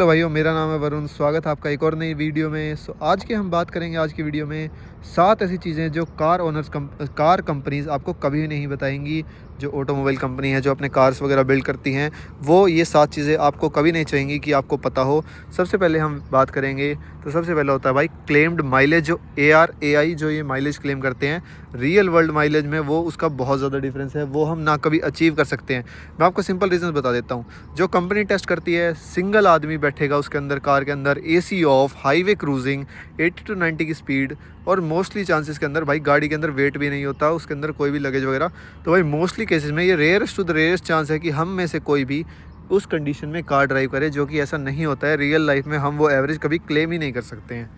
Hello भाइयों, मेरा नाम है वरुण। स्वागत है आपका एक और नई वीडियो में। आज की हम बात करेंगे आज की वीडियो में 7 ऐसी चीज़ें जो कार कंपनीज आपको कभी भी नहीं बताएंगी। जो ऑटोमोबाइल कंपनी है, जो अपने कार्स वगैरह बिल्ड करती हैं, वो ये 7 चीज़ें आपको कभी नहीं चाहेंगी कि आपको पता हो। सबसे पहले हम बात करेंगे तो सबसे पहले होता है भाई क्लेम्ड माइलेज। जो ARAI जो ये माइलेज क्लेम करते हैं, रियल वर्ल्ड माइलेज में वो उसका बहुत ज़्यादा डिफरेंस है। वो हम ना कभी अचीव कर सकते हैं। मैं आपको सिंपल रीज़न बता देता हूँ। जो कंपनी टेस्ट करती है, सिंगल आदमी बैठेगा उसके अंदर, कार के अंदर, AC of, highway cruising, 80 to 90 की स्पीड, और मोस्टली चांसेस के अंदर भाई गाड़ी के अंदर वेट भी नहीं होता, उसके अंदर कोई भी लगेज वगैरह। तो भाई मोस्टली केसेस में ये rarest to the rarest chance है कि हम में से कोई भी उस कंडीशन में कार ड्राइव करे, जो कि ऐसा नहीं होता है रियल लाइफ में। हम वो एवरेज कभी क्लेम ही नहीं कर सकते हैं।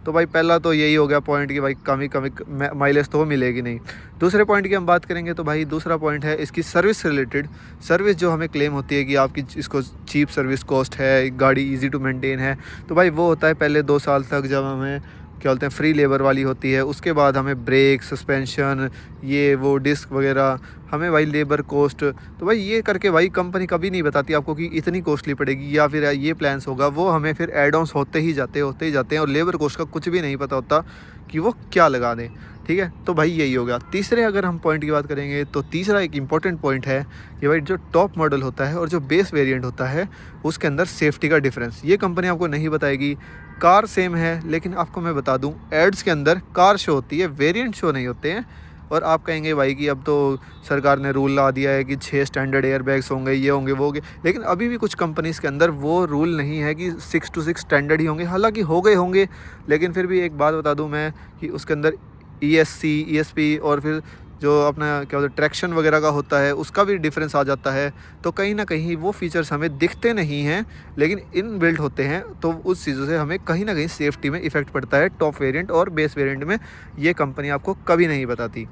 तो भाई पहला तो यही हो गया पॉइंट कि भाई कमी कमी माइलेज तो मिलेगी नहीं। दूसरे पॉइंट की हम बात करेंगे तो भाई दूसरा पॉइंट है इसकी सर्विस रिलेटेड। सर्विस जो हमें क्लेम होती है कि आपकी इसको चीप सर्विस कॉस्ट है, गाड़ी इजी टू मेंटेन है, तो भाई वो होता है पहले 2 साल तक, जब हमें क्या बोलते हैं फ्री लेबर वाली होती है। उसके बाद हमें ब्रेक, सस्पेंशन, ये वो डिस्क वगैरह, हमें भाई लेबर कॉस्ट। तो भाई ये करके भाई कंपनी कभी नहीं बताती आपको कि इतनी कॉस्टली पड़ेगी या फिर ये प्लान्स होगा। वो हमें फिर एड ऑन्स होते ही जाते हैं, और लेबर कॉस्ट का कुछ भी नहीं पता होता कि वो क्या लगा दें। ठीक है, तो भाई यही हो गया। तीसरे अगर हम पॉइंट की बात करेंगे तो तीसरा एक इम्पॉर्टेंट पॉइंट है कि भाई जो टॉप मॉडल होता है और जो बेस वेरिएंट होता है, उसके अंदर सेफ्टी का डिफरेंस ये कंपनी आपको नहीं बताएगी। कार सेम है, लेकिन आपको मैं बता दूं, एड्स के अंदर कार शो होती है, वेरिएंट शो नहीं होते हैं। और आप कहेंगे भाई कि अब तो सरकार ने रूल ला दिया है कि 6 स्टैंडर्ड एयर बैग्स होंगे, ये होंगे, वो होंगे, लेकिन अभी भी कुछ कंपनीज़ के अंदर वो रूल नहीं है कि 6 to 6 स्टैंडर्ड ही होंगे। हालांकि हो गए होंगे, लेकिन फिर भी एक बात बता दूं मैं कि उसके अंदर ESC, ESP और फिर जो अपना क्या बोलते हैं ट्रैक्शन वगैरह का होता है, उसका भी डिफरेंस आ जाता है। तो कहीं ना कहीं वो फीचर्स हमें दिखते नहीं हैं, लेकिन इन बिल्ट होते हैं। तो उस चीज़ों से हमें कहीं ना कहीं सेफ्टी में इफ़ेक्ट पड़ता है। टॉप वेरिएंट और बेस वेरिएंट में ये कंपनी आपको कभी नहीं बताती।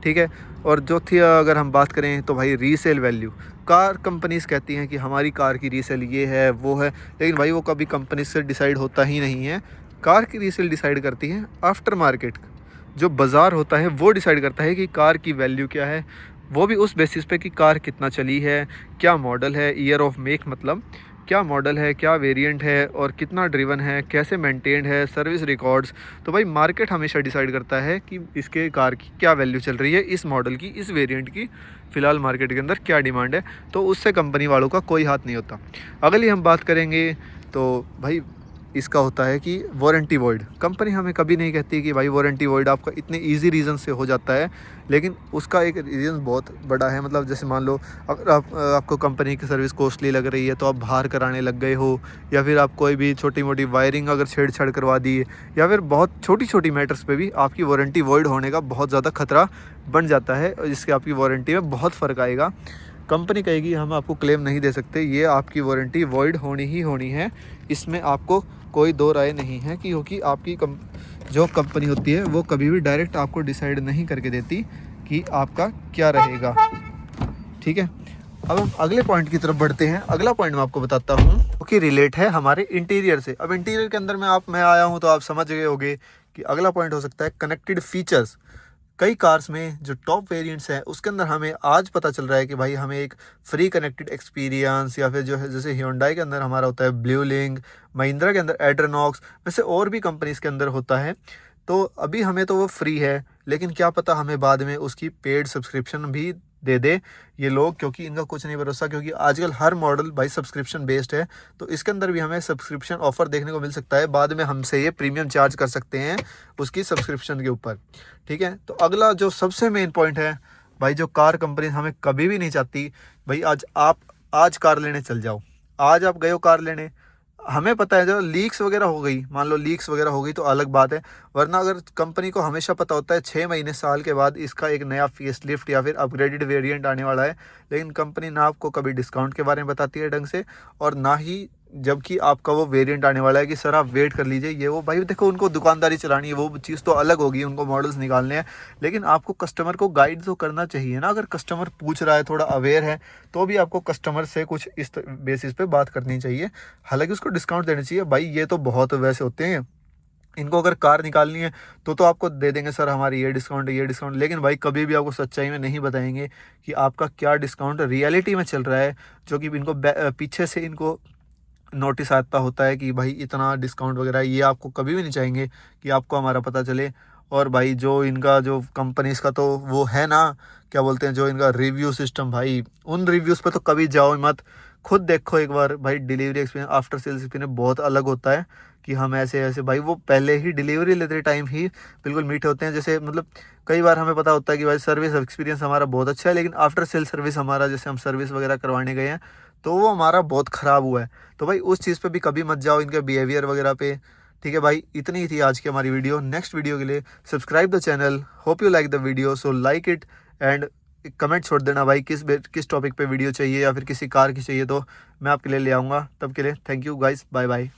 ठीक है। और जो थी अगर हम बात करें तो भाई रीसेल वैल्यू, कार कंपनीज़ कहती हैं कि हमारी कार की रीसेल ये है वो है, लेकिन भाई वो कभी कंपनी से डिसाइड होता ही नहीं है। कार की रीसेल डिसाइड करती है आफ्टर मार्केट, जो बाज़ार होता है वो डिसाइड करता है कि कार की वैल्यू क्या है। वो भी उस बेसिस पे कि कार कितना चली है, क्या मॉडल है, ईयर ऑफ मेक, मतलब क्या मॉडल है, क्या वेरिएंट है, और कितना ड्रिवन है, कैसे मेंटेन्ड है, सर्विस रिकॉर्ड्स। तो भाई मार्केट हमेशा डिसाइड करता है कि इसके कार की क्या वैल्यू चल रही है, इस मॉडल की, इस वेरिएंट की फ़िलहाल मार्केट के अंदर क्या डिमांड है। तो उससे कंपनी वालों का कोई हाथ नहीं होता। अगली हम बात करेंगे तो भाई इसका होता है कि वारंटी वॉइड। कंपनी हमें कभी नहीं कहती कि भाई वारंटी वॉइड आपका इतने इजी रीज़न से हो जाता है, लेकिन उसका एक रीज़न बहुत बड़ा है। मतलब जैसे मान लो अगर आपको कंपनी की सर्विस कॉस्टली लग रही है, तो आप बाहर कराने लग गए हो, या फिर आप कोई भी छोटी मोटी वायरिंग अगर छेड़छाड़ करवा दी है, या फिर बहुत छोटी छोटी मैटर्स पे भी आपकी वारंटी वॉइड होने का बहुत ज़्यादा खतरा बन जाता है, जिससे आपकी वारंटी में बहुत फ़र्क आएगा। कंपनी कहेगी हम आपको क्लेम नहीं दे सकते, ये आपकी वारंटी वॉइड होनी ही होनी है। इसमें आपको कोई दो राय नहीं है, क्योंकि आपकी जो कंपनी होती है वो कभी भी डायरेक्ट आपको डिसाइड नहीं करके देती कि आपका क्या रहेगा। ठीक है। अब हम अगले पॉइंट की तरफ बढ़ते हैं। अगला पॉइंट मैं आपको बताता हूँ कि रिलेट है हमारे इंटीरियर से। अब इंटीरियर के अंदर मैं आया हूँ तो आप समझ गए होंगे कि अगला पॉइंट हो सकता है कनेक्टेड फीचर्स। कई कार्स में जो टॉप वेरिएंट्स हैं उसके अंदर हमें आज पता चल रहा है कि भाई हमें एक फ्री कनेक्टेड एक्सपीरियंस, या फिर जो है जैसे Hyundai के अंदर हमारा होता है ब्लू लिंक, महिंद्रा के अंदर एड्रेनॉक्स, वैसे और भी कंपनीज़ के अंदर होता है। तो अभी हमें तो वो फ्री है, लेकिन क्या पता हमें बाद में उसकी पेड सब्सक्रिप्शन भी दे दे ये लोग, क्योंकि इनका कुछ नहीं भरोसा। क्योंकि आजकल हर मॉडल भाई सब्सक्रिप्शन बेस्ड है, तो इसके अंदर भी हमें सब्सक्रिप्शन ऑफर देखने को मिल सकता है। बाद में हमसे ये प्रीमियम चार्ज कर सकते हैं उसकी सब्सक्रिप्शन के ऊपर। ठीक है। तो अगला जो सबसे मेन पॉइंट है भाई, जो कार कंपनी हमें कभी भी नहीं चाहती, भाई आज कार लेने चल जाओ। आज आप गए हो कार लेने, हमें पता है जो लीक्स वगैरह हो गई, मान लो लीक्स वगैरह हो गई तो अलग बात है, वरना अगर कंपनी को हमेशा पता होता है 6 महीने साल के बाद इसका एक नया फेस लिफ्ट या फिर अपग्रेडेड वेरिएंट आने वाला है, लेकिन कंपनी ना आपको कभी डिस्काउंट के बारे में बताती है ढंग से, और ना ही जबकि आपका वो वेरिएंट आने वाला है कि सर आप वेट कर लीजिए ये वो। भाई देखो, उनको दुकानदारी चलानी है, वो चीज़ तो अलग होगी, उनको मॉडल्स निकालने हैं, लेकिन आपको कस्टमर को गाइड तो करना चाहिए ना। अगर कस्टमर पूछ रहा है, थोड़ा अवेयर है, तो भी आपको कस्टमर से कुछ इस बेसिस पे बात करनी चाहिए। हालांकि उसको डिस्काउंट देना चाहिए। भाई ये तो बहुत वैसे होते हैं, इनको अगर कार निकालनी है तो आपको दे देंगे सर हमारी ये डिस्काउंट है, ये डिस्काउंट, लेकिन भाई कभी भी आपको सच्चाई में नहीं बताएंगे कि आपका क्या डिस्काउंट रियलिटी में चल रहा है, जो कि इनको पीछे से इनको नोटिस आता होता है कि भाई इतना डिस्काउंट वगैरह, ये आपको कभी भी नहीं चाहेंगे कि आपको हमारा पता चले। और भाई जो इनका जो कंपनीज का तो वो है ना, क्या बोलते हैं, जो इनका रिव्यू सिस्टम, भाई उन रिव्यूज़ पे तो कभी जाओ ही मत। खुद देखो एक बार भाई, delivery experience, after sales experience बहुत अलग होता है। कि हम ऐसे ऐसे भाई, वो पहले ही डिलीवरी लेते टाइम ही बिल्कुल मीठे होते हैं। जैसे मतलब कई बार हमें पता होता है कि भाई सर्विस एक्सपीरियंस हमारा बहुत अच्छा है, लेकिन आफ्टर सेल सर्विस हमारा, जैसे हम सर्विस वगैरह करवाने गए हैं तो वो हमारा बहुत ख़राब हुआ है। तो भाई उस चीज़ पे भी कभी मत जाओ, इनके बिहेवियर वगैरह पे। ठीक है भाई, इतनी ही थी आज की हमारी वीडियो। नेक्स्ट वीडियो के लिए subscribe the channel. Hope you like the video, so like it and comment छोड़ देना भाई किस टॉपिक पे वीडियो चाहिए, या फिर किसी कार की चाहिए तो मैं आपके लिए ले आऊँगा। तब के लिए thank you guys, bye bye.